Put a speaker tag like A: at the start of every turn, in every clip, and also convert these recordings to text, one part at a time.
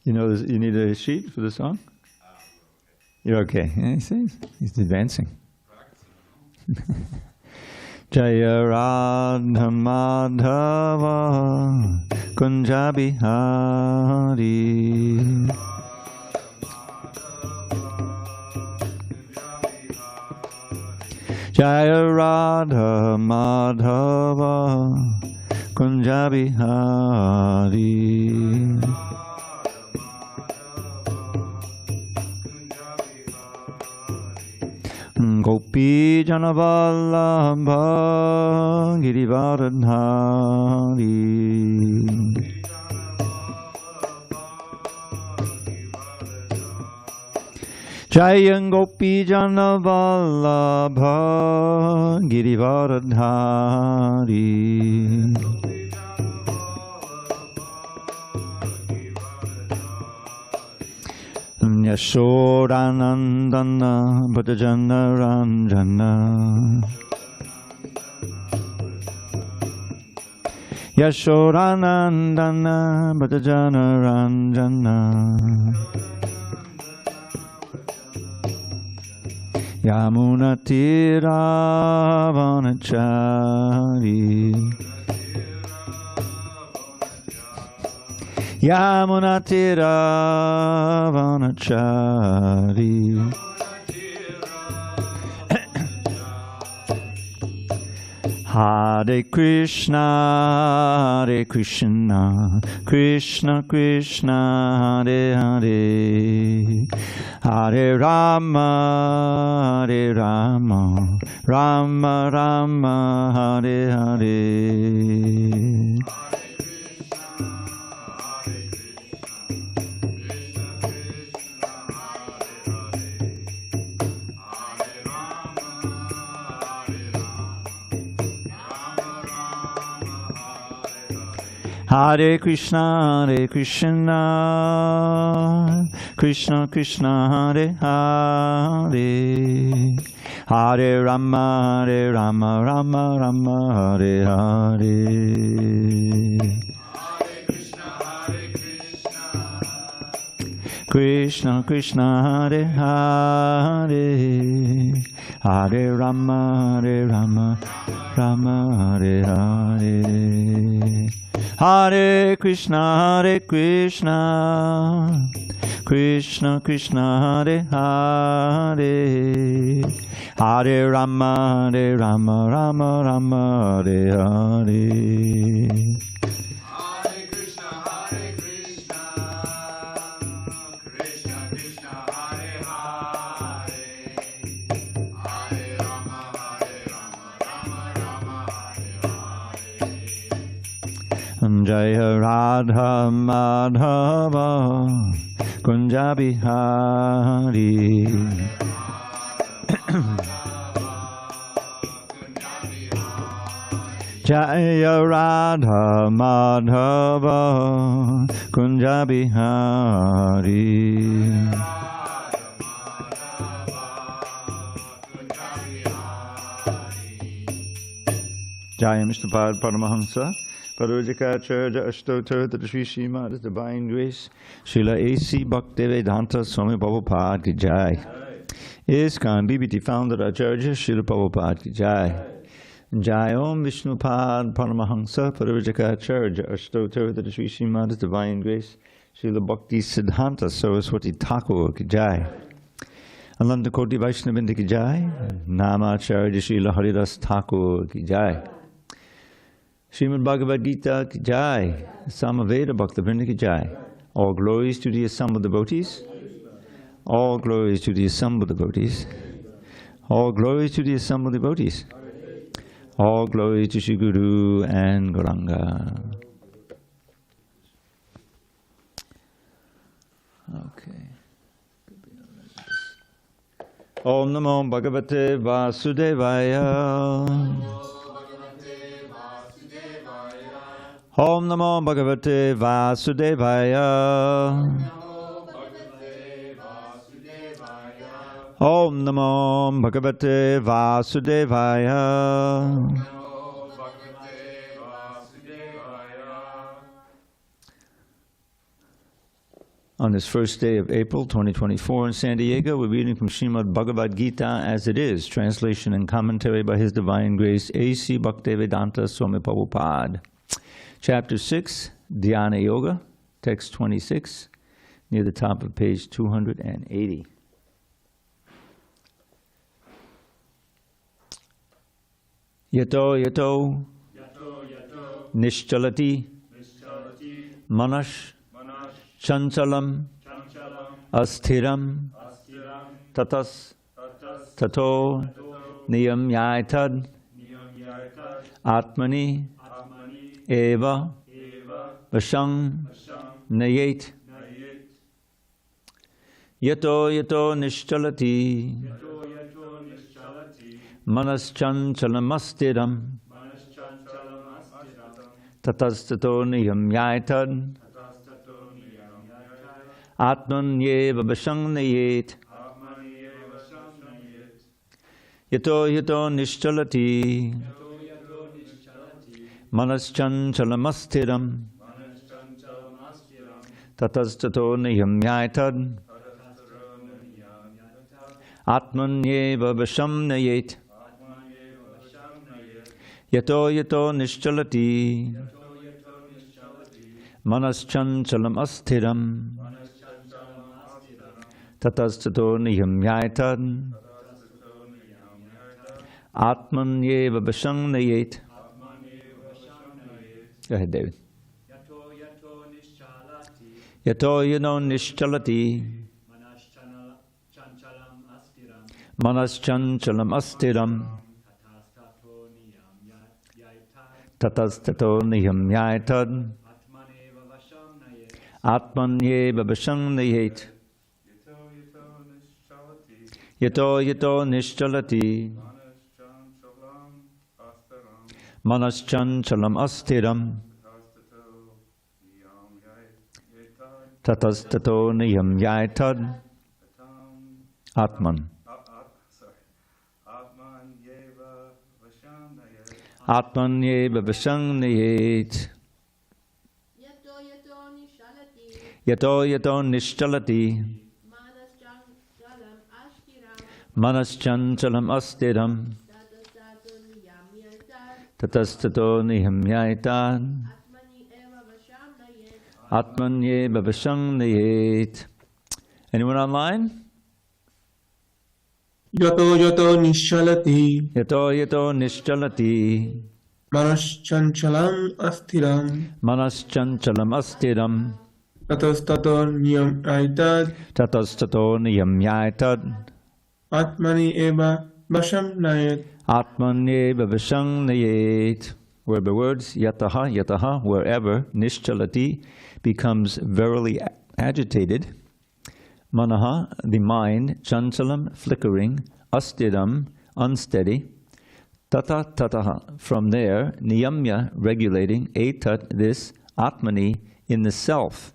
A: You know, you need a sheet for the song? You're okay. Yeah, he's advancing. Jaya Radha Madhava Kunja Bihari Jaya Radha Madhava Kunja Bihari Gopi Janavallabha Girivardhari Jaya Gopi Janavallabha Girivardhari Yashodanandana Bhajana Ranjana Yashodanandana Bhajana Ranjana Yamuna Tiravanachari Yamuna Tiravanachari Hare Krishna, Hare Krishna, Krishna Krishna, Hare Hare, Hare Rama, Hare Rama, Rama Rama, Hare Hare. Hare Krishna, Hare Krishna, Krishna Krishna, Hare Hare, Hare Rama, Hare Rama, Rama Rama, Hare Hare. Krishna Krishna, Hare Hare, Hare Rama, Hare Rama, Rama Hare Hare. Hare Krishna, Hare Krishna, Krishna Krishna, Hare Hare, Hare Rama, Hare Rama, Rama Rama, Hare Hare.
B: Hare Krishna, Hare Krishna, Krishna Krishna, Hare Hare, Hare Rama, Rama Rama, Hare Hare.
A: Jaya Radha Madhava Kunja Bihari Jaya Radha Madhava Kunja Bihari Jaya Mr. Paramahamsa Parvajikacharya Ashtotar Shri Srimad, His Divine Grace, Srila A.C. Bhaktivedanta Swami Prabhupada Ki Jai. ISKCON BBT Founder Acharya Srila Prabhupada Ki Jai. Jai Om Vishnupad Paramahamsa Parvajikacharya Ashtotar Shri Srimad, His Divine Grace, Srila Bhakti Siddhanta Saraswati Thakur Ki Jai. Ananda Koti Vaishnavinda Ki Jai. Namacharya Srila Haridas Thakur Ki Jai. Srimad Bhagavad Gita Ki Jai, Samaveda Bhaktivinoda Ki Jai. All glories to the assembled devotees. All glories to the assembled devotees. All glories to the assembled devotees. All glories to Shri Guru and Gauranga. Okay. Om Namo Bhagavate Vasudevaya. Om Namo Bhagavate Vasudevaya. Om Namo Bhagavate Vasudevaya. On this first day of April 2024 in San Diego, we're reading from Srimad Bhagavad Gita as it is, translation and commentary by His Divine Grace, HG Dravida Swami Prabhupada. Chapter 6, Dhyāna-yoga, text 26, near the top of page 280. Yato Nishchalati Manas Chanchalam Asthiram Tatas Tato Niyamyaitad Atmani Eva Vashang Nayet Yato Nishchalati Manas Chanchalamastheram Tatastato Niyamyaitad Atmanyeva Vashang Yato Nishchalati Manas Chanchalamastheram Tatastato Niyamyaitad Atmanyeva Vashang Yato Nishchalati Manas Chanchalamastheram Tatastato Niyamyaitad Atmanyeva Vashang. Go ahead, David. Yato Nishchalati Manas Chanchalam Astiram Tatastato Niyamyaitad Atmanyeva Vashang. Yato Nishchalati Manas Chanchalam Astiram Tatastato Niyamyaitad Atman Atmanyeva Vashang. Yato Nishchalati Manas Chanchalam Astiram Tatastato Niyamyaitad Atmanyeva Vashang. Anyone online?
C: Yato Nishchalati
A: Yato Nishchalati
C: Manas Chanchalam
A: Astiram
C: Tatastato
A: Niyamyaitad
C: Atmani Eva Vasham
A: Atmanyeva Vashang. Where the words yataha, wherever, Nishchalati becomes verily agitated, Manaha, the mind, Chanchalam, flickering, Astiram, unsteady, Tataha, from there, Niyamya, regulating, Etat, this, Atmani, in the self,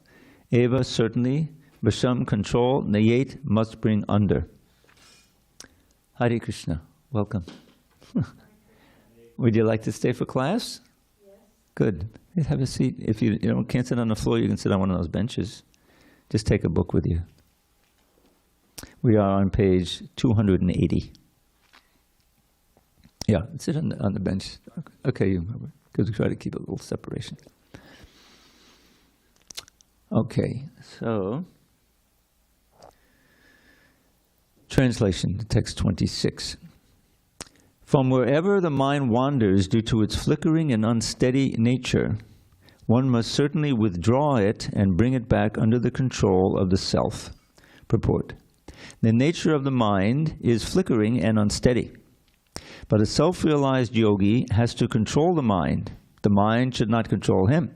A: Eva, certainly, Vasham, control, Nayet, must bring under. Hare Krishna, welcome. Would you like to stay for class? Yes. Good. Have a seat. If you can't sit on the floor, you can sit on one of those benches. Just take a book with you. We are on page 280. Yeah, sit on the bench. Okay, because we try to keep a little separation. Okay, so translation, text 26. From wherever the mind wanders due to its flickering and unsteady nature, one must certainly withdraw it and bring it back under the control of the self. Purport. The nature of the mind is flickering and unsteady. But a self-realized yogi has to control the mind. The mind should not control him.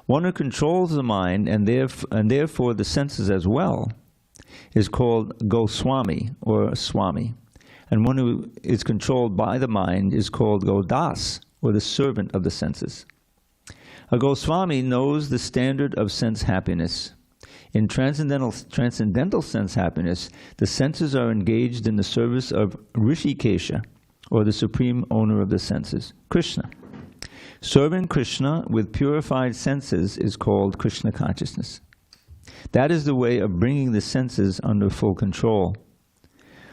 A: One who controls the mind and therefore the senses as well is called Goswami or Swami. And one who is controlled by the mind is called Godas, or the servant of the senses. A Goswami knows the standard of sense happiness. In transcendental sense happiness, the senses are engaged in the service of Rishikesha, or the supreme owner of the senses, Krishna. Serving Krishna with purified senses is called Krishna consciousness. That is the way of bringing the senses under full control.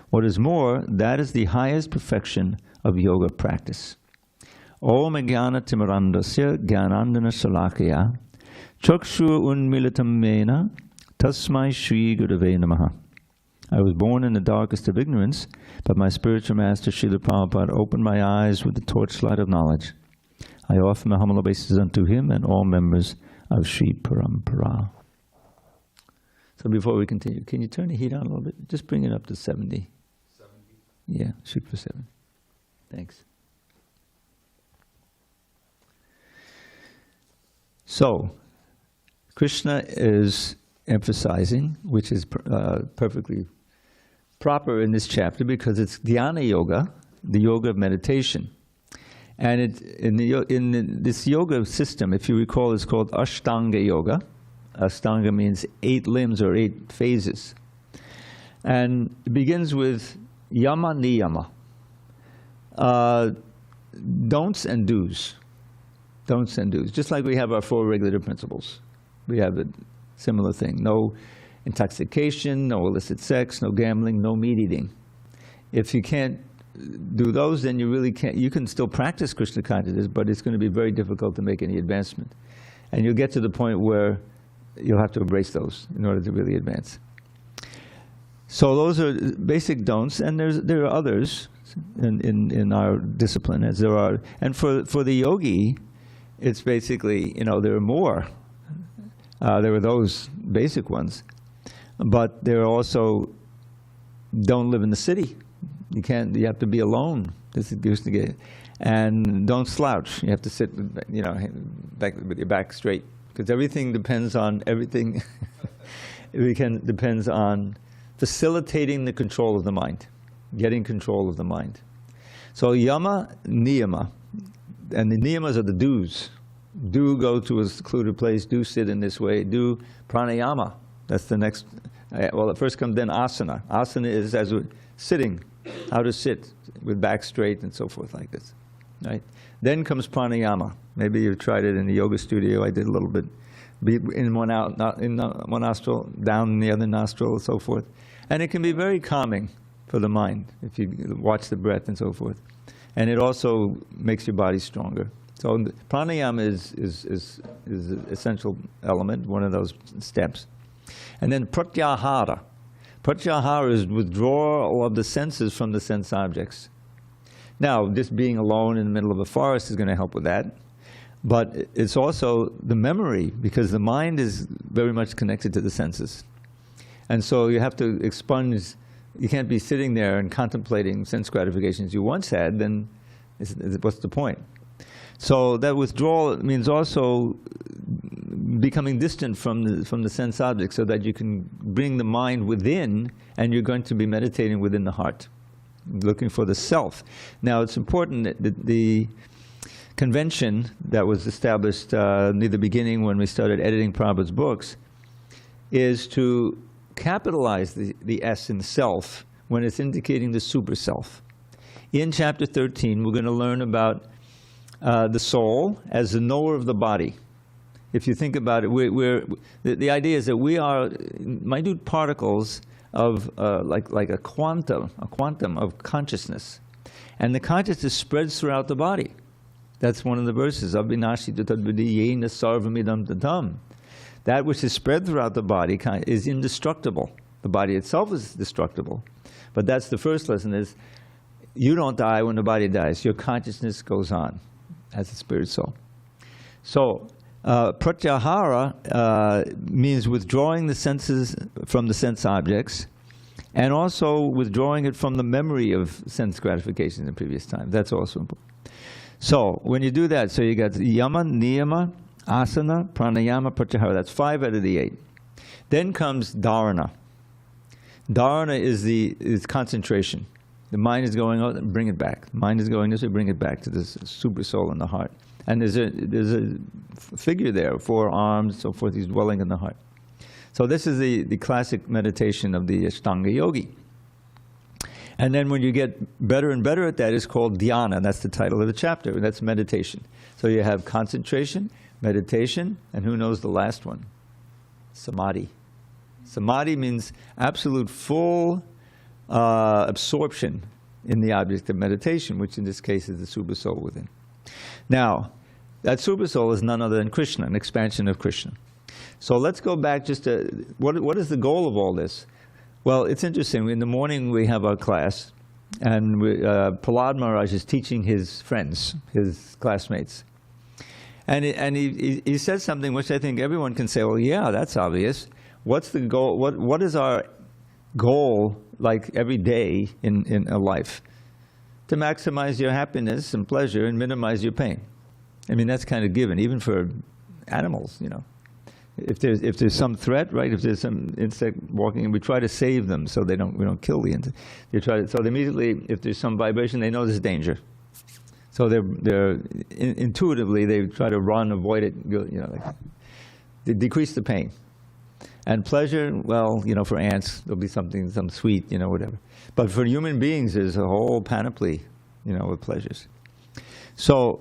A: What is more, that is the highest perfection of yoga practice. Om Jnana Timirandasya Jnanandana Salakaya Chakshu Unmilitam Mena Tasmai Shri Gurave Namaha. I was born in the darkest of ignorance, but my spiritual master Srila Prabhupada opened my eyes with the torchlight of knowledge. I offer my humble obeisances unto him and all members of Sri Parampara. So before we continue, can you turn the heat on a little bit? Just bring it up to 70. 70? Yeah, shoot for 7. Thanks. So, Krishna is emphasizing, which is perfectly proper in this chapter, because it's Dhyāna-yoga, the yoga of meditation. And this yoga system, if you recall, is called Ashtanga yoga. Ashtanga means 8 limbs or 8 phases. And it begins with yama niyama. Don'ts and do's. Don'ts and do's. Just like we have our 4 regulative principles. We have a similar thing. No intoxication, no illicit sex, no gambling, no meat eating. If you can't do those, then you really can't. You can still practice Krishna consciousness, but it's going to be very difficult to make any advancement. And you'll get to the point where you'll have to embrace those in order to really advance. So those are basic don'ts, and there are others in our discipline, as there are. And for the yogi, it's basically, there are more. There are those basic ones, but there are also don't live in the city. You have to be alone. This is used to get, and don't slouch. You have to sit, back with your back straight, because everything depends on everything. It depends on facilitating the control of the mind, getting control of the mind. So yama, niyama, and the niyamas are the do's. Do go to a secluded place, do sit in this way, do pranayama. That's the next, well, it first comes then asana. Asana is as we're sitting, how to sit with back straight and so forth like this, right? Then comes pranayama. Maybe you've tried it in the yoga studio. I did a little bit, in one out, not in one nostril, down in the other nostril, and so forth. And it can be very calming for the mind if you watch the breath and so forth. And it also makes your body stronger. So pranayama is an essential element, one of those steps. And then pratyahara. Pratyahara is withdrawal of the senses from the sense objects. Now, just being alone in the middle of a forest is going to help with that. But it's also the memory, because the mind is very much connected to the senses. And so you have to expunge. You can't be sitting there and contemplating sense gratifications you once had, then what's the point? So that withdrawal means also becoming distant from the sense object, so that you can bring the mind within, and you're going to be meditating within the heart, looking for the self. Now, it's important that the convention that was established near the beginning when we started editing Prabhupada's books is to capitalize the S in self when it's indicating the super self. In chapter 13, we're going to learn about the soul as the knower of the body. If you think about it, the idea is that we are minute particles of like a quantum of consciousness, and the consciousness spreads throughout the body. That's one of the verses. Avinashi tatadvidi yena sarvamidam tatam. That which is spread throughout the body is indestructible. The body itself is destructible, but that's the first lesson: is you don't die when the body dies. Your consciousness goes on as a spirit soul. So pratyahara means withdrawing the senses from the sense objects, and also withdrawing it from the memory of sense gratification in the previous time. That's also important. So when you do that, so you got yama, niyama, asana, pranayama, pratyahara. That's 5 out of the 8. Then comes dharana. Dharana is concentration. The mind is going out, bring it back. The mind is going this way, bring it back to this super soul in the heart. And there's a figure there, 4 arms, so forth. He's dwelling in the heart. So this is the classic meditation of the Ashtanga yogi. And then when you get better and better at that, it's called dhyana. That's the title of the chapter. That's meditation. So you have concentration, meditation, and who knows the last one? Samadhi. Samadhi means absolute full absorption in the object of meditation, which in this case is the Supersoul within. Now, that Supersoul is none other than Krishna, an expansion of Krishna. So let's go back just to, what is the goal of all this? Well, it's interesting. In the morning we have our class, and Prahlad Maharaj is teaching his friends, his classmates. And he says something which I think everyone can say, well, yeah, that's obvious. What's the goal? What is our goal, like every day in a life? To maximize your happiness and pleasure and minimize your pain. I mean, that's kind of given, even for animals, you know. If there's some threat, right? If there's some insect walking, we try to save them so we don't kill the insect. So immediately, if there's some vibration, they know there's danger. So intuitively they try to run, avoid it. You know, like, they decrease the pain. And pleasure, well, you know, for ants there'll be some sweet, you know, whatever. But for human beings, there's a whole panoply, you know, of pleasures. So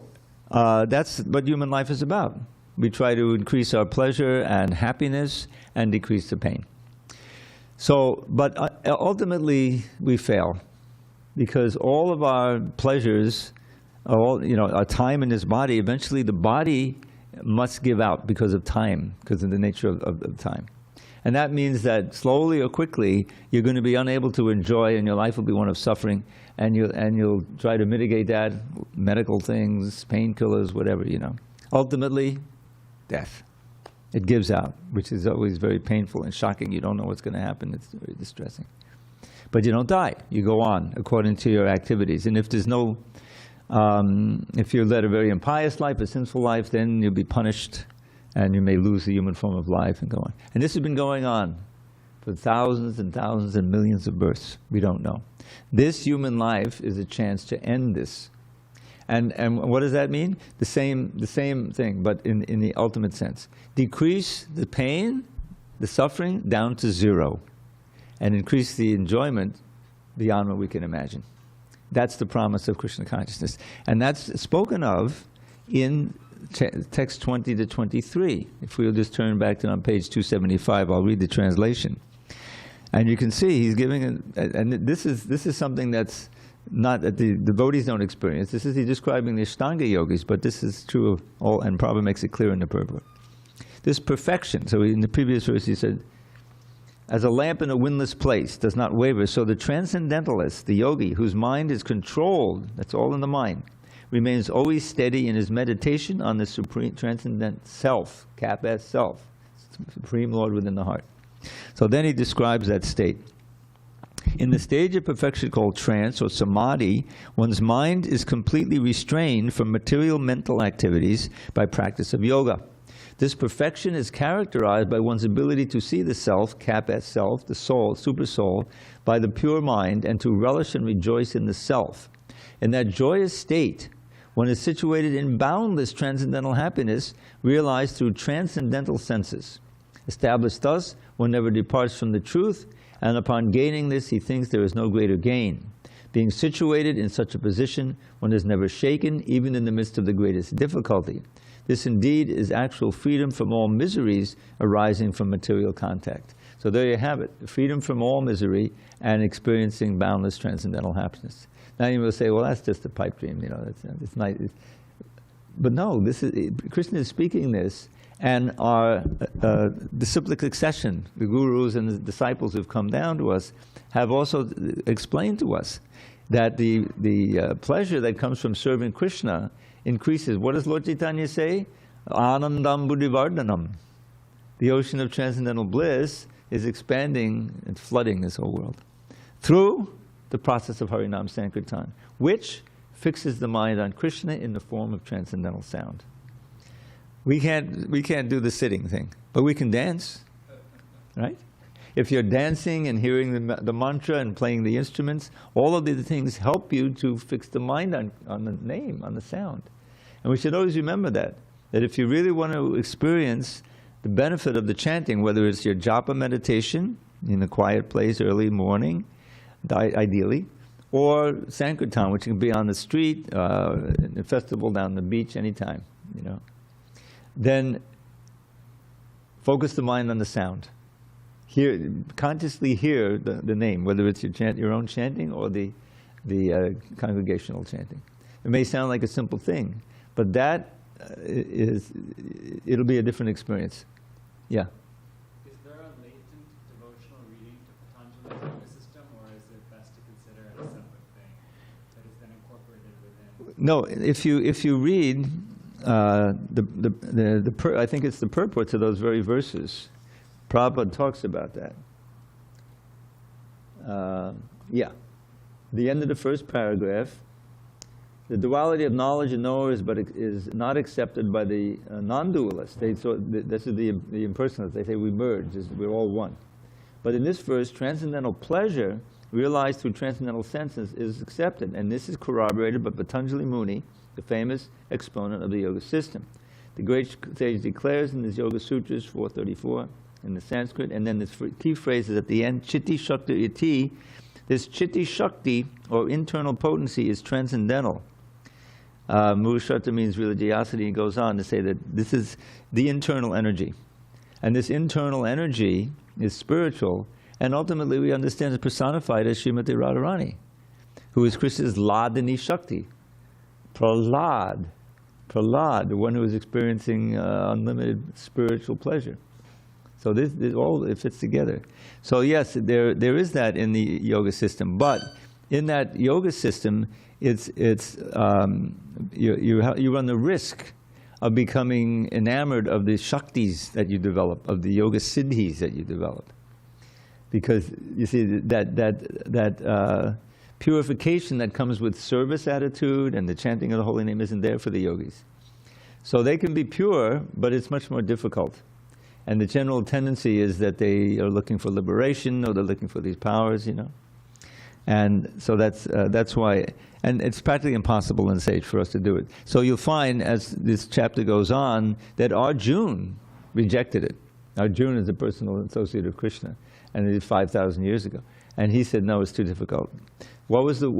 A: that's what human life is about. We try to increase our pleasure and happiness and decrease the pain. So, but ultimately we fail, because all of our pleasures, our time in this body, eventually the body must give out because of time, because of the nature of time. And that means that slowly or quickly you're going to be unable to enjoy, and your life will be one of suffering, and you'll try to mitigate that, medical things, painkillers, whatever, you know. Ultimately, death. It gives out, which is always very painful and shocking. You don't know what's going to happen. It's very distressing. But you don't die. You go on according to your activities. And if there's no, if you led a very impious life, a sinful life, then you'll be punished, and you may lose the human form of life and go on. And this has been going on for thousands and thousands and millions of births. We don't know. This human life is a chance to end this. And what does that mean? The same thing, but in the ultimate sense. Decrease the pain, the suffering, down to zero, and increase the enjoyment beyond what we can imagine. That's the promise of Krishna consciousness. And that's spoken of in text 20 to 23. If we'll just turn back to on page 275, I'll read the translation. And you can see he's giving, and this is something that's not that the devotees don't experience. This is he's describing the Ashtanga yogis, but this is true of all, and Prabhupada makes it clear in the purport. This perfection, so in the previous verse he said, as a lamp in a windless place does not waver, so the transcendentalist, the yogi, whose mind is controlled, that's all in the mind, remains always steady in his meditation on the supreme transcendent self, cap as self, supreme Lord within the heart. So then he describes that state. In the stage of perfection called trance or samadhi, one's mind is completely restrained from material mental activities by practice of yoga. This perfection is characterized by one's ability to see the self, cap as self, the soul, supersoul, by the pure mind, and to relish and rejoice in the self. In that joyous state, one is situated in boundless transcendental happiness, realized through transcendental senses. Established thus, one never departs from the truth, and upon gaining this, he thinks there is no greater gain. Being situated in such a position, one is never shaken, even in the midst of the greatest difficulty. This indeed is actual freedom from all miseries arising from material contact. So there you have it, freedom from all misery and experiencing boundless transcendental happiness. Now you will say, well, that's just a pipe dream, you know, it's nice. But no, Krishna is speaking this, and our disciplic succession, the gurus and the disciples who've come down to us, have also explained to us that the pleasure that comes from serving Krishna increases. What does Lord Chaitanya say? Anandam buddhivardhanam. The ocean of transcendental bliss is expanding and flooding this whole world through the process of Harinam Sankirtan, which fixes the mind on Krishna in the form of transcendental sound. We can't do the sitting thing, but we can dance, right? If you're dancing and hearing the mantra and playing the instruments, all of these things help you to fix the mind on the name, on the sound. And we should always remember that if you really want to experience the benefit of the chanting, whether it's your japa meditation in a quiet place early morning, ideally, or Sankirtan, which can be on the street, in a festival down the beach, anytime, you know. Then focus the mind on the sound. consciously hear the name, whether it's your own chanting or the congregational chanting. It may sound like a simple thing, but that it'll be a different experience. Yeah.
D: Is there a latent devotional reading to Patanjali's yoga system, or is it best to consider it a separate thing that is then incorporated within?
A: No, if you read I think it's the purport to those very verses. Prabhupada talks about that. Yeah. The end of the first paragraph. The duality of knowledge and knower is not accepted by the non-dualists. This is the impersonalists. They say we merge, we're all one. But in this verse, transcendental pleasure realized through transcendental senses is accepted, and this is corroborated by Patanjali Muni, the famous exponent of the yoga system. The great sage declares in his Yoga Sutras 434 in the Sanskrit, and then this key phrase is at the end, Chitti Shakti Iti. This Chitti Shakti, or internal potency, is transcendental. Murashata means religiosity, and goes on to say that this is the internal energy. And this internal energy is spiritual, and ultimately we understand it's personified as Srimati Radharani, who is Krishna's Ladini Shakti. Prahlad, the one who is experiencing unlimited spiritual pleasure. So this all, it fits together. So yes, there is that in the yoga system, but in that yoga system, you run the risk of becoming enamored of the shaktis that you develop, of the yoga siddhis that you develop, because you see that purification that comes with service attitude and the chanting of the holy name isn't there for the yogis. So they can be pure, but it's much more difficult. And the general tendency is that they are looking for liberation, or they're looking for these powers, you know. And so that's why, and it's practically impossible in sage for us to do it. So you'll find, as this chapter goes on, that Arjuna rejected it. Arjuna is a personal associate of Krishna, and it is 5,000 years ago. And he said, no, it's too difficult. What was the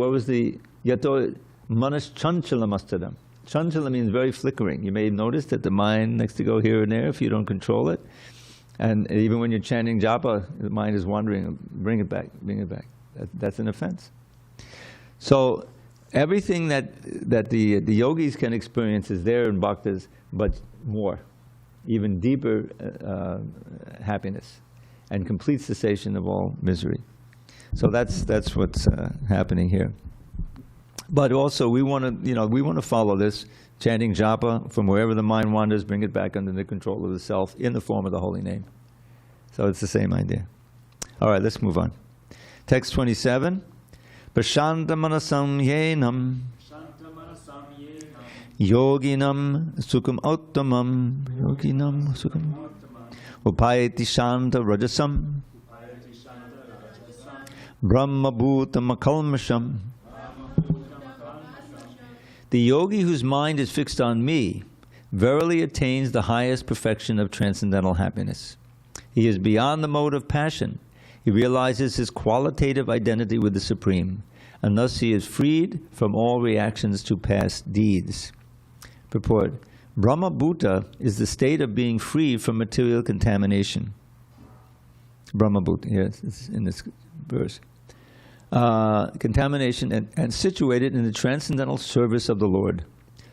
A: yato manas chanchalamastadam? Chanchala means very flickering. You may notice that the mind likes to go here and there if you don't control it. And even when you're chanting japa, the mind is wandering. Bring it back, bring it back. That's an offense. So everything that the yogis can experience is there in bhaktas, but more, even deeper happiness and complete cessation of all misery. So that's what's happening here. But also we want to follow this, chanting japa from wherever the mind wanders, bring it back under the control of the self in the form of the holy name. So it's the same idea. All right, let's move on. Text 27. Prashanta manasam yenam yoginam sukham uttamam upayati shanta rajasam brahma bhutam akalmasham. The yogi whose mind is fixed on me verily attains the highest perfection of transcendental happiness. He is beyond the mode of passion. He realizes his qualitative identity with the Supreme, and thus he is freed from all reactions to past deeds. Purport. Brahma Bhuta is the state of being free from material contamination. Brahma Bhuta, yes, it's in this verse. Contamination and situated in the transcendental service of the Lord.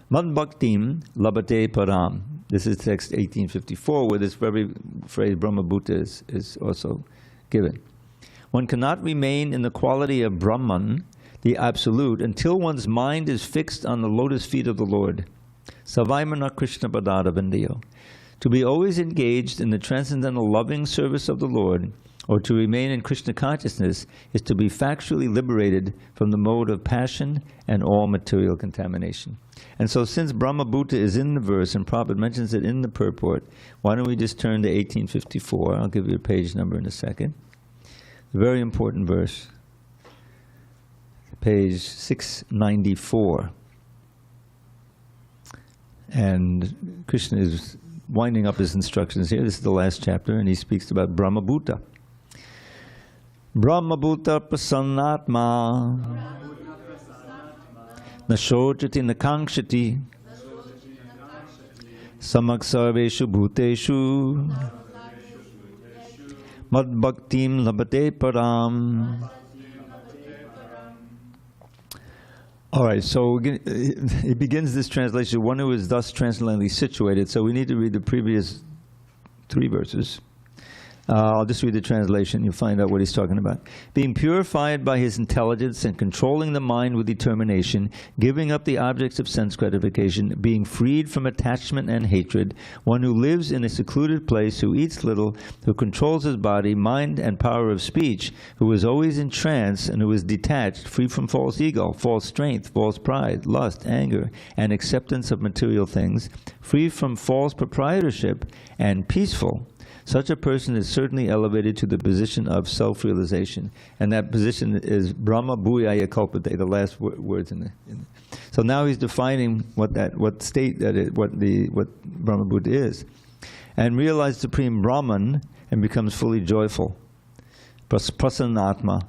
A: Mad bhaktim labate param. This is text 1854, where this very phrase Brahma Bhuta is also given. One cannot remain in the quality of Brahman, the Absolute, until one's mind is fixed on the lotus feet of the Lord. Savaimana Krishna Padada Vindayo. To be always engaged in the transcendental loving service of the Lord, or to remain in Krishna consciousness, is to be factually liberated from the mode of passion and all material contamination. And so since Brahma Bhuta is in the verse, and Prabhupada mentions it in the purport, why don't we just turn to 1854. I'll give you a page number in a second. A very important verse. Page 694. And Krishna is winding up his instructions here. This is the last chapter, and he speaks about Brahma Bhuta. Brahma Bhuta prasannatma nashojati nakangshati samak sarveshu bhuteshu Mad bhaktim labate param. All right, so it begins this translation, one who is thus transcendently situated. So we need to read the previous 3 verses. I'll just read the translation. You'll find out what he's talking about. Being purified by his intelligence and controlling the mind with determination, giving up the objects of sense gratification, being freed from attachment and hatred, one who lives in a secluded place, who eats little, who controls his body, mind, and power of speech, who is always in trance and who is detached, free from false ego, false strength, false pride, lust, anger, and acceptance of material things, free from false proprietorship, and peaceful. Such a person is certainly elevated to the position of self-realization, and that position is Brahma Bhuyaya Kalpate, the last words in the. So now he's defining what state that is, what Brahma Buddha is, and realizes supreme Brahman and becomes fully joyful, prasannatma,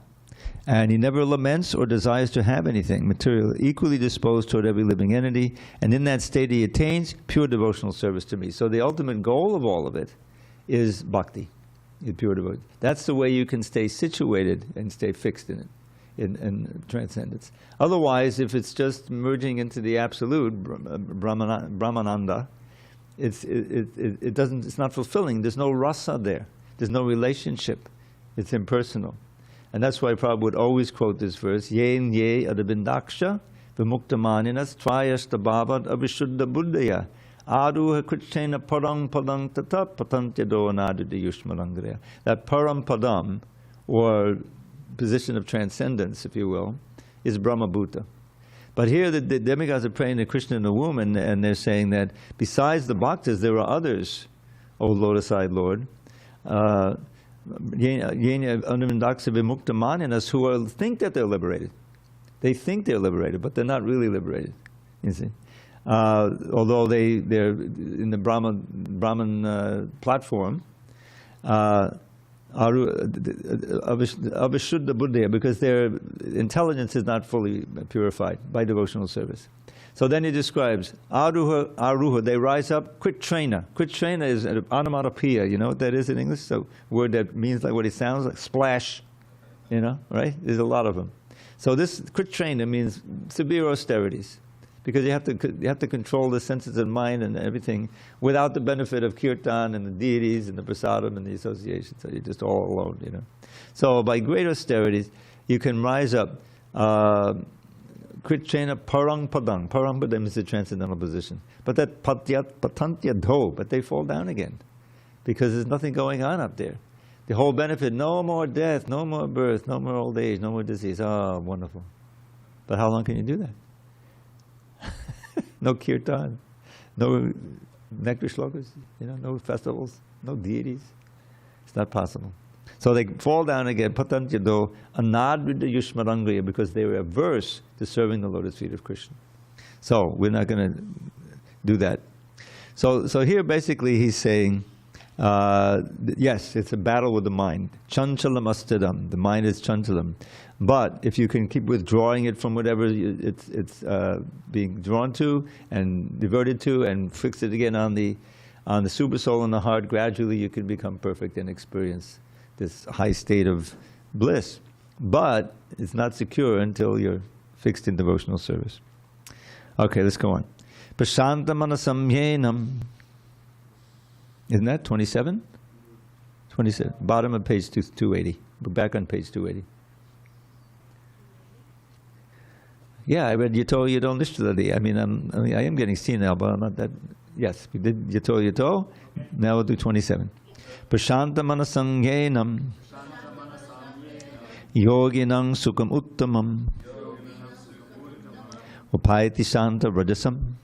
A: and he never laments or desires to have anything material, equally disposed toward every living entity, and in that state he attains pure devotional service to me. So the ultimate goal of all of it is bhakti, pure devotion. That's the way you can stay situated and stay fixed in it, in transcendence. Otherwise, if it's just merging into the absolute, brahmananda, it's not fulfilling. There's no rasa there. There's no relationship. It's impersonal. And that's why Prabhupada would always quote this verse, Yen ye adabindaksha vimuktamaninas tvayashta bhavad avishuddha buddhaya. Aruha Kṛṣṇa parang padang tata patantyado anadidi yushmarangriya. That param padam, or position of transcendence, if you will, is Brahma Bhuta. But here the demigods are praying to Krishna in the womb, and they're saying that besides the bhaktas, there are others, O lotus-eyed Lord, who think that they're liberated. They think they're liberated, but they're not really liberated, you see. Although they're in the Brahman platform, Avishuddha Buddhaya, because their intelligence is not fully purified by devotional service. So then he describes Aruha, they rise up, Kṛṣṇa. Kṛṣṇa is an onomatopoeia, you know what that is in English? So a word that means like what it sounds like, splash, you know, right? There's a lot of them. So this Kṛṣṇa means severe austerities, because you have to control the senses and mind and everything without the benefit of kirtan and the deities and the prasadam and the association. So you're just all alone, you know. So by great austerities, you can rise up. Kṛṣṇa parang padang. Parang padang is the transcendental position. But that patantya dho, but they fall down again, because there's nothing going on up there. The whole benefit, no more death, no more birth, no more old age, no more disease. Oh, wonderful. But how long can you do that? No kirtan, no nectar shlokas, you know, no festivals, no deities. It's not possible. So they fall down again, patantyado anadrida yushmarangriya, because they were averse to serving the lotus feet of Krishna. So we're not going to do that. So here basically he's saying, yes, it's a battle with the mind. Chanchalam astadam, the mind is chanchalam. But if you can keep withdrawing it from whatever it's being drawn to and diverted to, and fix it again on the Supersoul in the heart, gradually you can become perfect and experience this high state of bliss. But it's not secure until you're fixed in devotional service. Okay, let's go on. Prashanta manasamyenam. Isn't that 27? 27. Bottom of page 280. Go back on page 280. Yeah, I read Yato Yato Nishthaladi. I mean, I am getting senile, but I'm not that. Yes, we did Yato Yato. Now we'll do 27. Prashanta manasangyenam yoginang sukham uttamam upayati shanta rajasam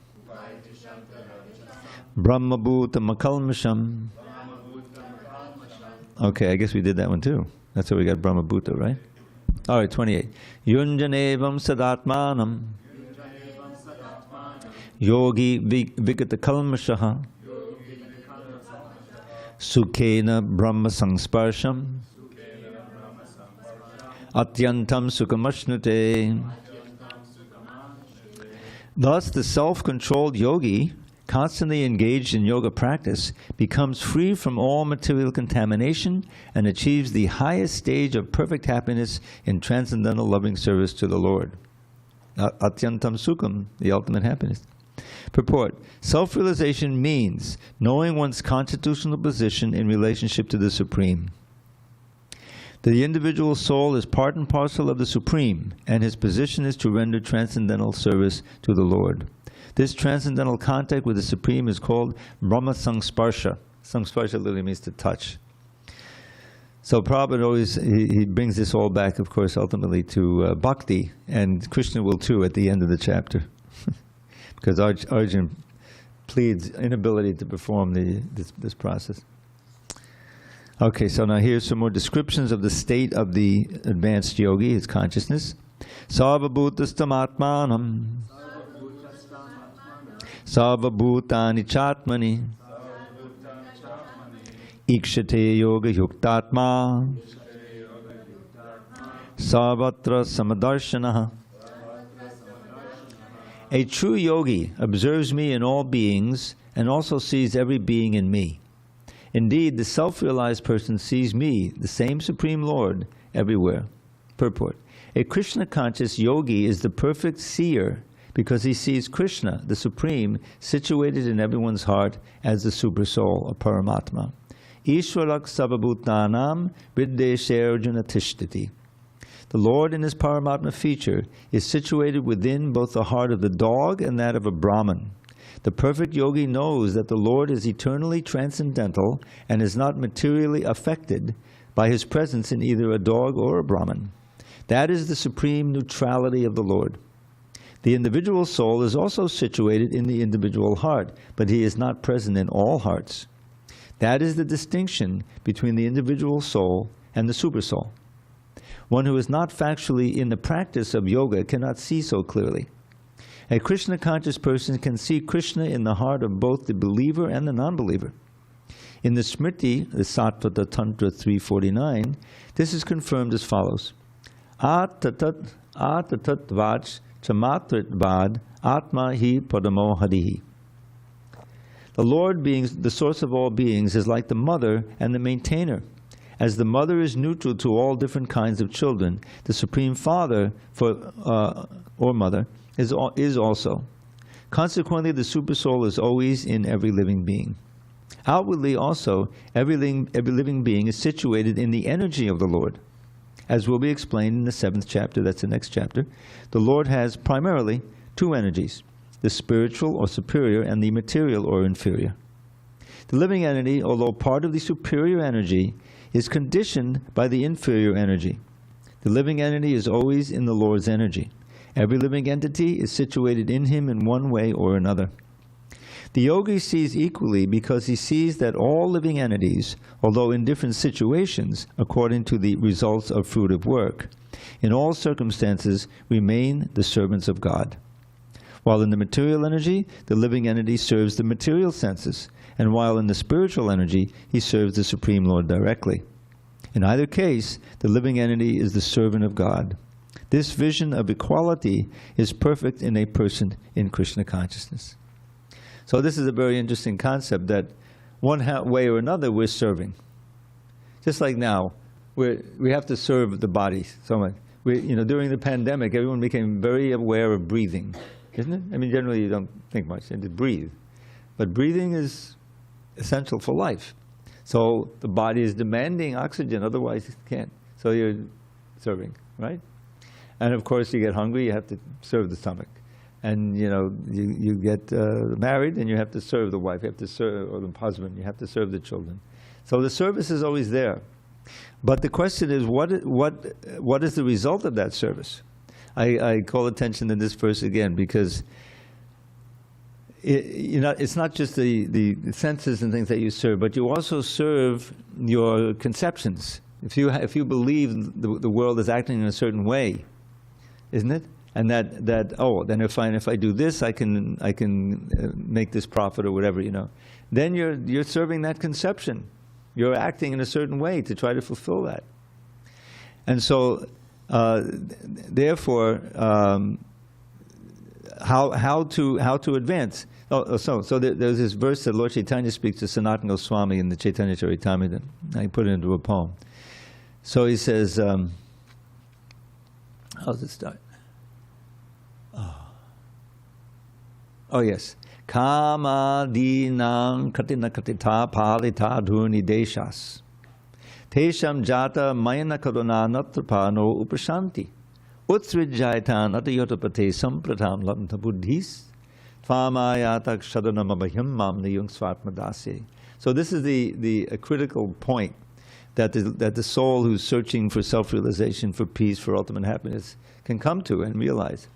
A: brahma bhuta makalmasham. Okay, I guess we did that one too. That's where we got Brahma Bhuta, right? All right, 28. Yunjanevam sadatmanam yogi vigata kalmashaha sukhena brahma sangsparsham atyantam sukhamashnute. Thus the self-controlled yogi constantly engaged in yoga practice, becomes free from all material contamination and achieves the highest stage of perfect happiness in transcendental loving service to the Lord. Atyantam Sukham, the ultimate happiness. Purport: self-realization means knowing one's constitutional position in relationship to the Supreme. The individual soul is part and parcel of the Supreme, and his position is to render transcendental service to the Lord. This transcendental contact with the Supreme is called Brahma Sangsparsha. Sangsparsha literally means to touch. So Prabhupada always, he brings this all back, of course, ultimately to bhakti, and Krishna will too at the end of the chapter. Because Arjuna pleads inability to perform this process. Okay, so now here's some more descriptions of the state of the advanced yogi, his consciousness. Sarvabhutastam atmanam sarvabhutani chatmani ikshate yoga yuktatma sarvatra samadarshanaha. A true yogi observes me in all beings and also sees every being in me. Indeed, the self-realized person sees me, the same Supreme Lord, everywhere. Purport: a Krishna-conscious yogi is the perfect seer because he sees Krishna, the Supreme, situated in everyone's heart as the Supersoul, or Paramatma. Ishwarak sababhutanam viddesharjuna tishtati. The Lord in his Paramatma feature is situated within both the heart of the dog and that of a Brahman. The perfect yogi knows that the Lord is eternally transcendental and is not materially affected by his presence in either a dog or a Brahman. That is the supreme neutrality of the Lord. The individual soul is also situated in the individual heart, but he is not present in all hearts. That is the distinction between the individual soul and the Supersoul. One who is not factually in the practice of yoga cannot see so clearly. A Krishna-conscious person can see Krishna in the heart of both the believer and the non-believer. In the Smriti, the Sattva Tantra 349, this is confirmed as follows. Atatat vach chamatrit vad atma hi padamo harihi. The Lord, being the source of all beings, is like the mother and the maintainer. As the mother is neutral to all different kinds of children, the Supreme Father or Mother is also. Consequently, the Supersoul is always in every living being. Outwardly also, every living being is situated in the energy of the Lord. As will be explained in the 7th chapter, that's the next chapter, the Lord has primarily two energies, the spiritual or superior and the material or inferior. The living entity, although part of the superior energy, is conditioned by the inferior energy. The living entity is always in the Lord's energy. Every living entity is situated in him in one way or another. The yogi sees equally because he sees that all living entities, although in different situations according to the results of fruitive work, in all circumstances remain the servants of God. While in the material energy, the living entity serves the material senses, and while in the spiritual energy, he serves the Supreme Lord directly. In either case, the living entity is the servant of God. This vision of equality is perfect in a person in Krishna consciousness. So this is a very interesting concept that one way or another we're serving. Just like now, we have to serve the body so much. During the pandemic, everyone became very aware of breathing, isn't it? I mean, generally you don't think much, you have to breathe. But breathing is essential for life. So the body is demanding oxygen, otherwise it can't. So you're serving, right? And of course you get hungry, you have to serve the stomach. And you get married and you have to serve the wife, you have to serve, or the husband, you have to serve the children. So the service is always there. But the question is, what is the result of that service? I call attention to this verse again because it's not just the senses and things that you serve, but you also serve your conceptions. If you believe the world is acting in a certain way, isn't it? And then if I do this, I can make this profit or whatever, Then you're serving that conception. You're acting in a certain way to try to fulfill that. And so, therefore, how to advance. So there's this verse that Lord Chaitanya speaks to Sanatana Goswami in the Chaitanya Charitamrita. I put it into a poem. So he says, how does it start? Oh yes. Kama dinam katina katita palita dhuni deshas. Tesham jata mayana karuna natrapano upashanti. Utsrijaitan atayotapate sampratam lamta buddhis. Tvamayatak shadanamabhahyam mamna yung svatmadase. So this is the critical point that the soul who's searching for self-realization, for peace, for ultimate happiness can come to and realize.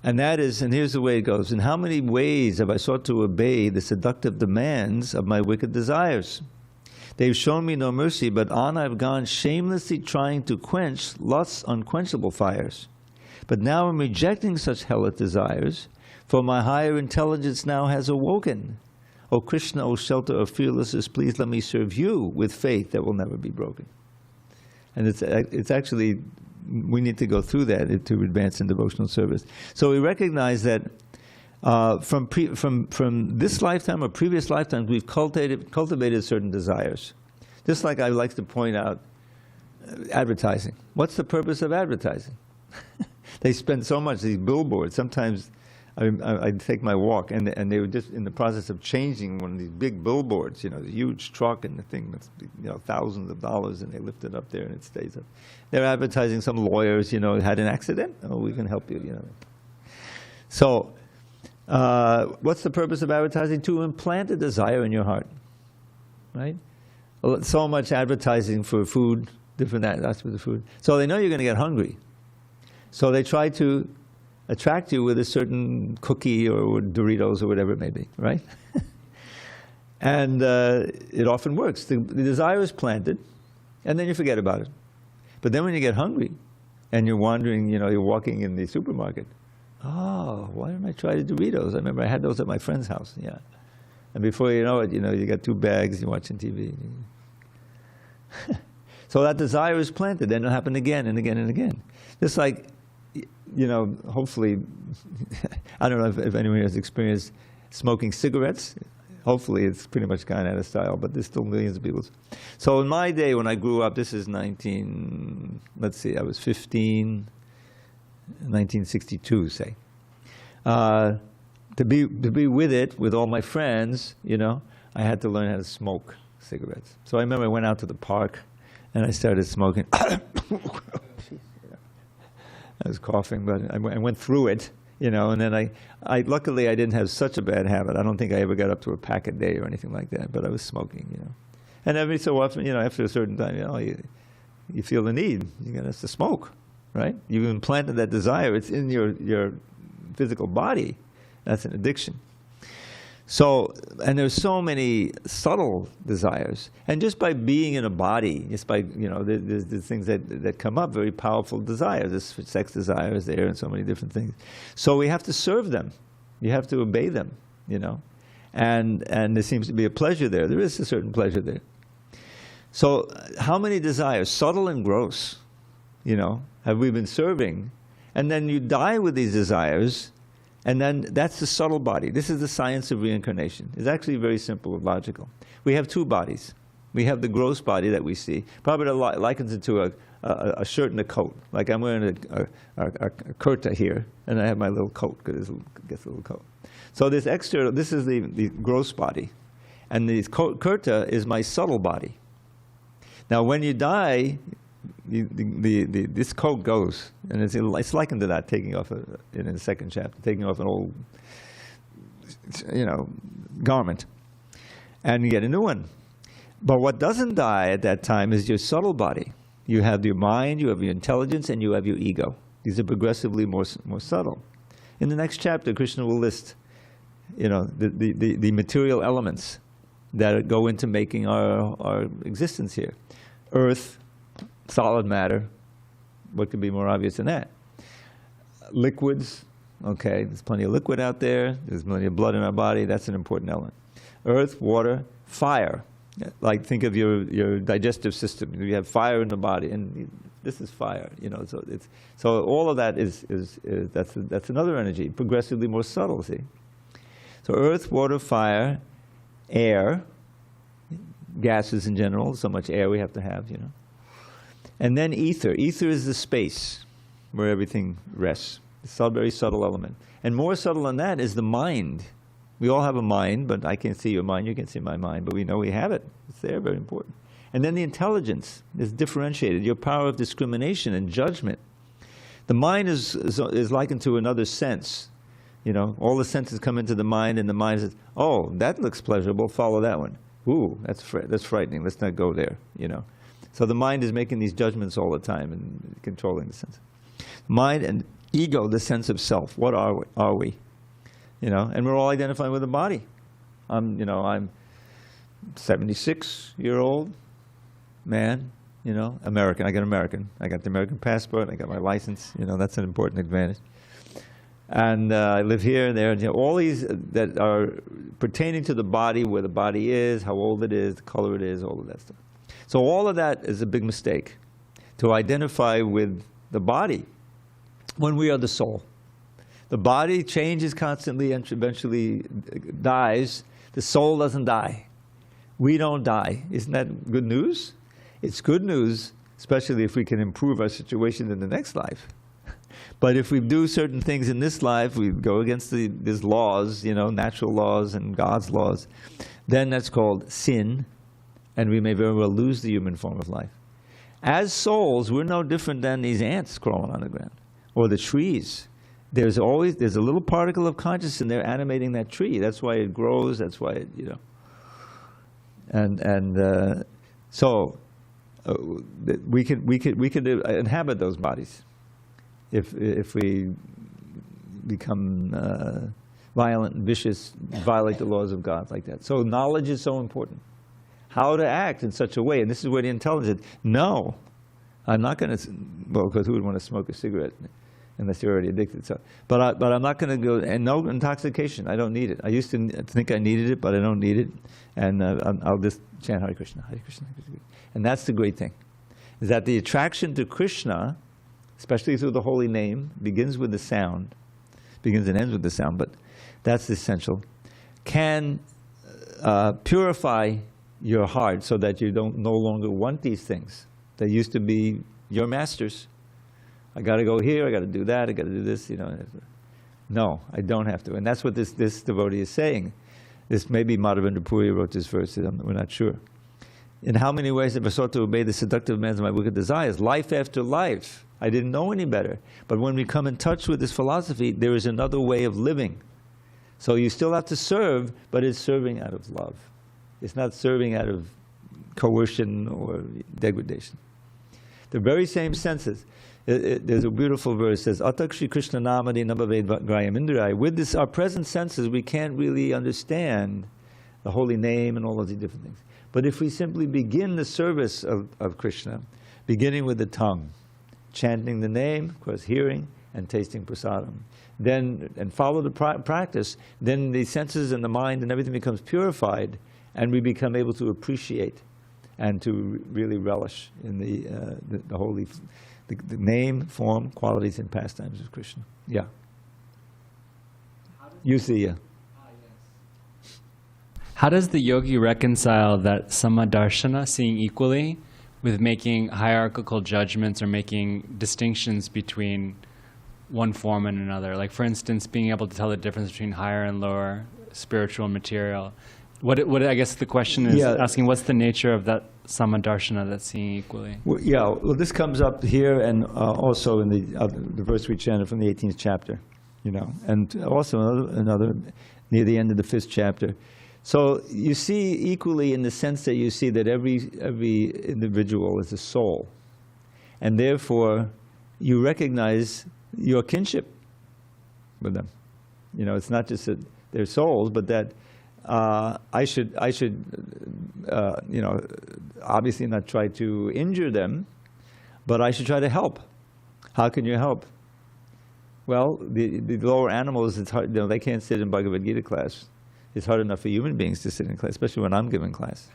A: And that is, and here's the way it goes, in how many ways have I sought to obey the seductive demands of my wicked desires? They've shown me no mercy, but on I've gone shamelessly trying to quench lust's unquenchable fires. But now I'm rejecting such hellish desires, for my higher intelligence now has awoken. O Krishna, O shelter of fearlessness, please let me serve you with faith that will never be broken. And it's actually, we need to go through that to advance in devotional service. So we recognize that from this lifetime or previous lifetimes, we've cultivated certain desires. Just like I like to point out, advertising. What's the purpose of advertising? They spend so much, these billboards. Sometimes I'd take my walk, and they were just in the process of changing one of these big billboards, the huge truck and the thing that's, thousands of dollars, and they lift it up there and it stays up. They're advertising some lawyers, had an accident. Oh, we can help you, So, what's the purpose of advertising? To implant a desire in your heart, right? So much advertising for food, different that's for the food. So they know you're going to get hungry. So they try to attract you with a certain cookie or Doritos or whatever it may be, right? And it often works. The desire is planted, and then you forget about it. But then when you get hungry, and you're wandering, you're walking in the supermarket, oh, why don't I try the Doritos? I remember I had those at my friend's house, yeah. And before you know it, you got 2 bags, you're watching TV. So that desire is planted, then it'll happen again and again and again. Just like, hopefully, I don't know if anyone has experienced smoking cigarettes. Hopefully it's pretty much gone out of style, but there's still millions of people. So in my day, when I grew up, this is I was 15, 1962, say. To be with it, with all my friends, I had to learn how to smoke cigarettes. So I remember I went out to the park, and I started smoking. I was coughing, but I went through it, and then luckily I didn't have such a bad habit. I don't think I ever got up to a pack a day or anything like that, but I was smoking, And every so often, after a certain time, you feel the need. You got to smoke, right? You've implanted that desire. It's in your physical body. That's an addiction. So, and there's so many subtle desires. And just by being in a body, just by, there's things that come up, very powerful desires. This sex desire is there and so many different things. So we have to serve them. You have to obey them, And there seems to be a pleasure there. There is a certain pleasure there. So how many desires, subtle and gross, have we been serving? And then you die with these desires. And then that's the subtle body. This is the science of reincarnation. It's actually very simple and logical. We have 2 bodies. We have the gross body that we see. Prabhupada likens it to a shirt and a coat. Like I'm wearing a kurta here, and I have my little coat, because it gets a little coat. So this is the gross body. And the kurta is my subtle body. Now when you die, this coat goes, and it's likened to that, taking off in the second chapter, taking off an old, garment, and you get a new one. But what doesn't die at that time is your subtle body. You have your mind, you have your intelligence, and you have your ego. These are progressively more subtle. In the next chapter, Krishna will list, the material elements that go into making our existence here. Earth, solid matter. What could be more obvious than that? Liquids. Okay, there's plenty of liquid out there. There's plenty of blood in our body. That's an important element. Earth, water, fire. Like think of your digestive system. You have fire in the body, and this is fire. So all of that that's another energy, progressively more subtle. See, so earth, water, fire, air, gases in general. So much air we have to have, and then ether. Ether is the space where everything rests. It's a very subtle element, and more subtle than that is the mind. We all have a mind, but I can't see your mind, you can't see my mind, but we know we have it. It's there, very important. And then the intelligence is differentiated, your power of discrimination and judgment. The mind is likened to another sense. All the senses come into the mind, and the mind says, oh, that looks pleasurable, follow that one. Ooh, that's frightening, let's not go there, So the mind is making these judgments all the time and controlling the sense. Mind and ego, the sense of self, what are we? And we're all identifying with the body. I'm 76-year-old man, American. I got American. I got the American passport. I got my license. That's an important advantage. And I live here and there. And, all these that are pertaining to the body, where the body is, how old it is, the color it is, all of that stuff. So all of that is a big mistake, to identify with the body when we are the soul. The body changes constantly and eventually dies. The soul doesn't die. We don't die. Isn't that good news? It's good news, especially if we can improve our situation in the next life. But if we do certain things in this life, we go against these laws, natural laws and God's laws, then that's called sin, and we may very well lose the human form of life. As souls, we're no different than these ants crawling on the ground, or the trees. There's a little particle of consciousness in there animating that tree. That's why it grows. That's why it, So we could inhabit those bodies if we become violent and vicious, violate the laws of God like that. So knowledge is so important. How to act in such a way, and this is where the intelligence. No, I'm not going to. Well, because who would want to smoke a cigarette? Unless you're already addicted. So, but I'm not going to go, and no intoxication. I don't need it. I used to think I needed it, but I don't need it. And I'll just chant Hare Krishna, Hare Krishna, Hare Krishna. And that's the great thing, is that the attraction to Krishna, especially through the holy name, begins with the sound, begins and ends with the sound, but that's essential, can purify your heart so that you don't no longer want these things that used to be your masters. I got to go here, I got to do that, I got to do this, No, I don't have to. And that's what this devotee is saying. This maybe Madhavendra Puri wrote this verse, we're not sure. In how many ways have I sought to obey the seductive demands of my wicked desires? Life after life. I didn't know any better. But when we come in touch with this philosophy, there is another way of living. So you still have to serve, but it's serving out of love. It's not serving out of coercion or degradation. The very same senses. There's a beautiful verse that says, Atakshi Krishna Namadi Nabhaved Grayam Indriya. With this, our present senses, we can't really understand the holy name and all of these different things. But if we simply begin the service of Krishna, beginning with the tongue, chanting the name, of course, hearing and tasting prasadam, and follow the practice, then the senses and the mind and everything becomes purified, and we become able to appreciate and to really relish in the holy, the name, form, qualities, and pastimes of Krishna. Yeah. You see, yeah.
D: How does the yogi reconcile that samadarshana, seeing equally, with making hierarchical judgments or making distinctions between one form and another? Like, for instance, being able to tell the difference between higher and lower, spiritual and material. What I guess the question is asking, what's the nature of that samadarshana, that's seeing equally?
A: Well, this comes up here and also in the verse we chanted from the 18th chapter, and also another near the end of the 5th chapter. So you see equally in the sense that you see that every individual is a soul, and therefore you recognize your kinship with them. It's not just that they're souls, but that I should obviously not try to injure them, but I should try to help. How can you help? Well, the lower animals, it's hard, they can't sit in Bhagavad Gita class. It's hard enough for human beings to sit in class, especially when I'm giving class.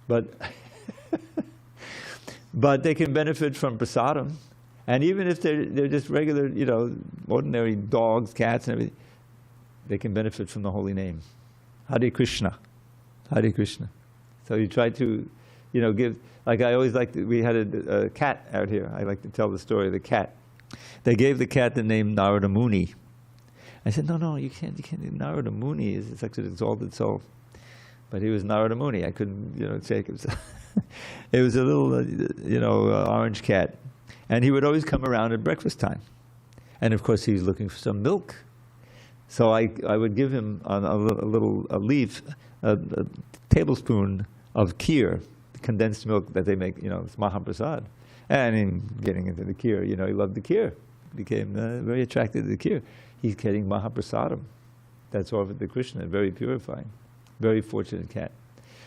A: But but they can benefit from prasadam. And even if they're just regular, ordinary dogs, cats, and everything, they can benefit from the holy name. Hare Krishna. Hare Krishna. So you try to, give, like I always liked, we had a cat out here. I like to tell the story of the cat. They gave the cat the name Narada Muni. I said, no, you can't. Narada Muni is such an exalted soul. But he was Narada Muni. I couldn't, shake him. It was a little, orange cat. And he would always come around at breakfast time. And of course, he was looking for some milk. So I would give him on a leaf, a tablespoon of kheer, condensed milk that they make, it's Mahaprasad. And in getting into the kheer, he loved the kheer. Became very attracted to the kheer. He's getting Mahaprasadam. That's offered to Krishna, very purifying. Very fortunate cat.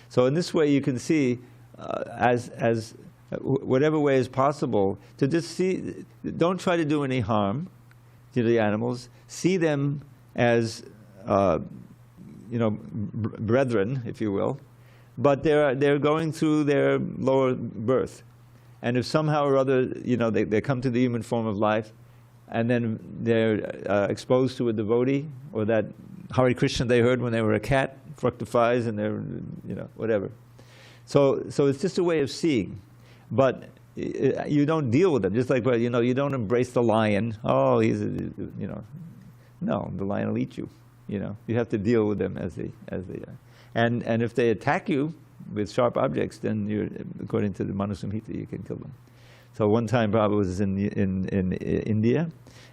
A: So in this way you can see, as whatever way is possible, to just see, don't try to do any harm to the animals. See them as, brethren, if you will. But they're going through their lower birth. And if somehow or other, they come to the human form of life, and then they're exposed to a devotee, or that Hare Krishna they heard when they were a cat, fructifies, and they're, whatever. So it's just a way of seeing. But you don't deal with them. Just like, you don't embrace the lion. Oh, he's, no, the lion will eat you. You have to deal with them as they are. And if they attack you with sharp objects, then you're, according to the Manusamhita, you can kill them. So one time Prabhupada was in India,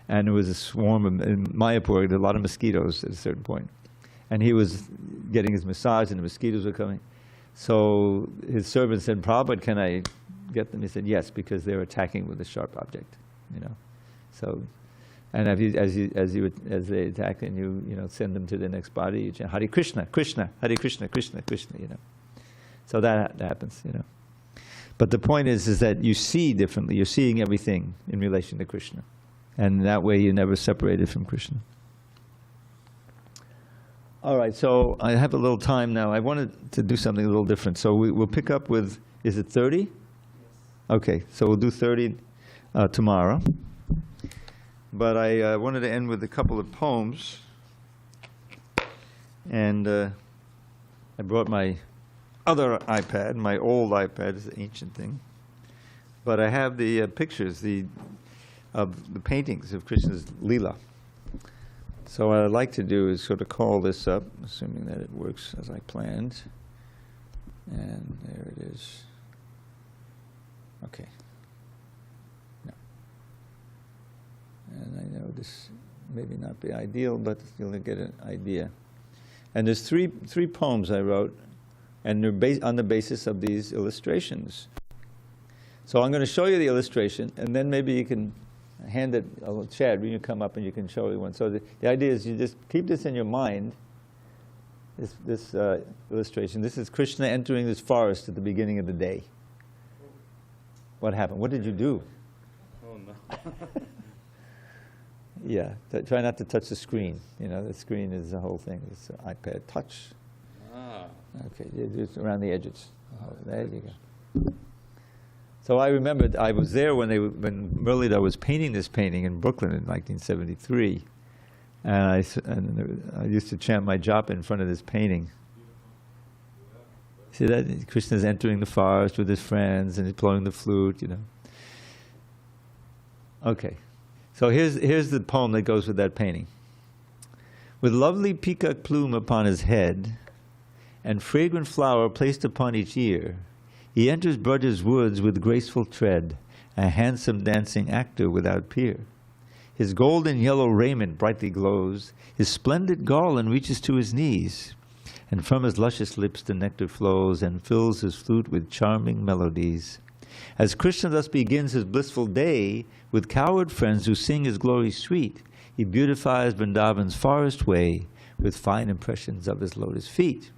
A: and there was a swarm in Mayapur, there were a lot of mosquitoes at a certain point. And he was getting his massage, and the mosquitoes were coming. So his servant said, Prabhupada, can I get them? He said, yes, because they're attacking with a sharp object. So, and as they attack, and you send them to the next body, you chant Hare Krishna, Krishna, Hare Krishna, Krishna, Krishna. So that happens. But the point is that you see differently. You're seeing everything in relation to Krishna, and that way you're never separated from Krishna. All right, so I have a little time now. I wanted to do something a little different. So we'll pick up with, is it 30? Yes. Okay, so we'll do 30 tomorrow. But I wanted to end with a couple of poems. And I brought my other iPad, my old iPad, is an ancient thing. But I have the pictures of the paintings of Krishna's Leela. So what I'd like to do is sort of call this up, assuming that it works as I planned. And there it is. Okay. No. And I know this maybe not be ideal, but you'll get an idea. And there's three poems I wrote, and they're on the basis of these illustrations. So I'm going to show you the illustration, and then maybe you can hand it, Chad, when you come up and you can show you one. So the idea is you just keep this in your mind, this illustration. This is Krishna entering this forest at the beginning of the day. What happened? What did you do?
D: Oh, no.
A: Yeah, try not to touch the screen. The screen is the whole thing. It's iPad touch.
D: Ah.
A: Okay, just around the edges. Oh, there you go. So I remembered I was there when Muralidhar was painting this painting in Brooklyn in 1973, and I used to chant my japa in front of this painting. See that? Krishna's entering the forest with his friends and he's blowing the flute, Okay, so here's the poem that goes with that painting. With lovely peacock plume upon his head, and fragrant flower placed upon each ear, he enters Braja's woods with graceful tread, a handsome dancing actor without peer. His golden yellow raiment brightly glows, his splendid garland reaches to his knees, and from his luscious lips the nectar flows and fills his flute with charming melodies. As Krishna thus begins his blissful day, with cowherd friends who sing his glory sweet, he beautifies Vrindavan's forest way with fine impressions of his lotus feet.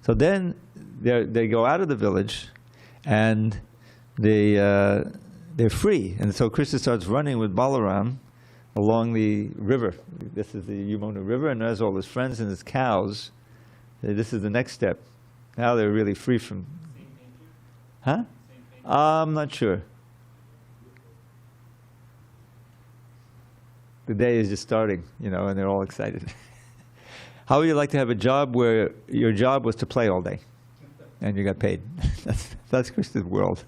A: So then they go out of the village, and they're free. And so Krishna starts running with Balaram along the river. This is the Yamuna River, and there's all his friends and his cows. This is the next step. Now they're really free from Huh? I'm not sure. The day is just starting, you know, and they're all excited. How would you like to have a job where your job was to play all day and you got paid? That's Krishna's world.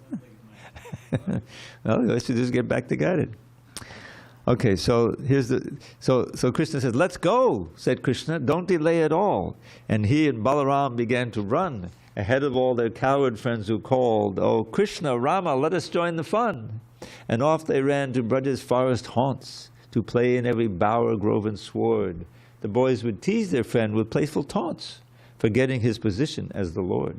A: Well, let's just get back to guided. Okay, so here's so Krishna says, "Let's go," said Krishna, "don't delay at all." And he and Balaram began to run ahead of all their coward friends who called, "Oh Krishna, Rama, let us join the fun." And off they ran to Braja's forest haunts, to play in every bower, grove and sward. The boys would tease their friend with playful taunts, forgetting his position as the Lord.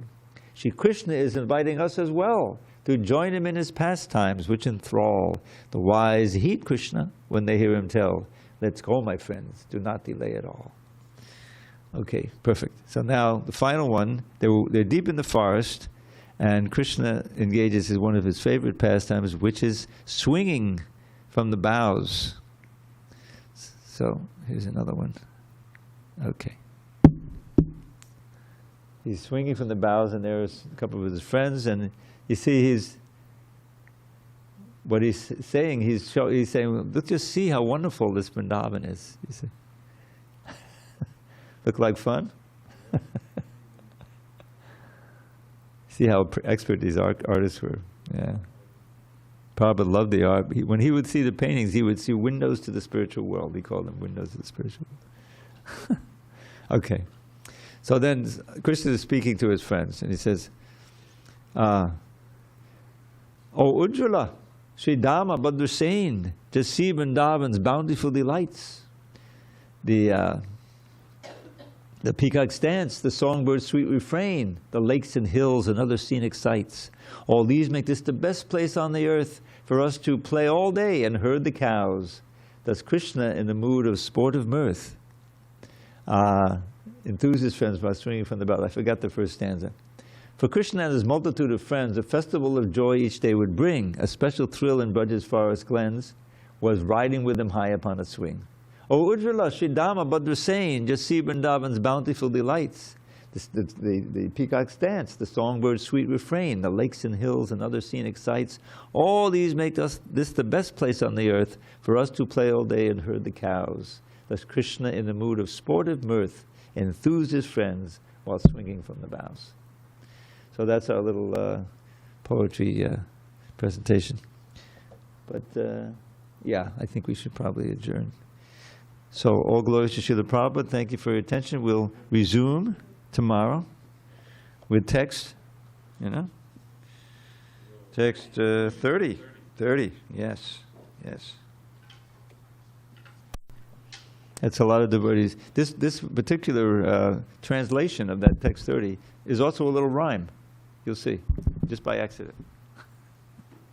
A: Shri Krishna is inviting us as well to join him in his pastimes, which enthrall. The wise heed Krishna when they hear him tell, "Let's go, my friends, do not delay at all." Okay, perfect. So now the final one, they're deep in the forest, and Krishna engages in one of his favorite pastimes, which is swinging from the boughs. So here's another one. Okay. He's swinging from the boughs, and there's a couple of his friends, and you see what he's saying. He's saying, "Let's just see how wonderful this Vrindavan is." You see? Look like fun? See how expert these artists were. Yeah. Prabhupada loved the art. When he would see the paintings, he would see windows to the spiritual world. He called them windows to the spiritual world. Okay. So then Krishna is speaking to his friends, and he says, "O Ujjvala, Sri Dhamma Bhadrasain, just see Vrindavan's bountiful delights. The peacock's dance, the songbird's sweet refrain, the lakes and hills and other scenic sights. All these make this the best place on the earth for us to play all day and herd the cows. Thus Krishna, in the mood of sportive mirth, enthused his friends by swinging from the bell." I forgot the first stanza. "For Krishna and his multitude of friends, a festival of joy each day would bring. A special thrill in Braja's forest glens was riding with him high upon a swing. O Ujjvala, Sri Dhamma Bhadrasain, just see Vrindavan's bountiful delights. The peacock's dance, the songbird's sweet refrain, the lakes and hills and other scenic sights. All these make this the best place on the earth for us to play all day and herd the cows. Thus Krishna, in the mood of sportive mirth, enthused his friends while swinging from the boughs." So that's our little poetry presentation. But yeah, I think we should probably adjourn. So all glories to Srila Prabhupada. Thank you for your attention. We'll resume tomorrow with text, you know? Text 30. 30, yes, yes. That's a lot of devotees. This particular translation of that text 30 is also a little rhyme. You'll see, just by accident.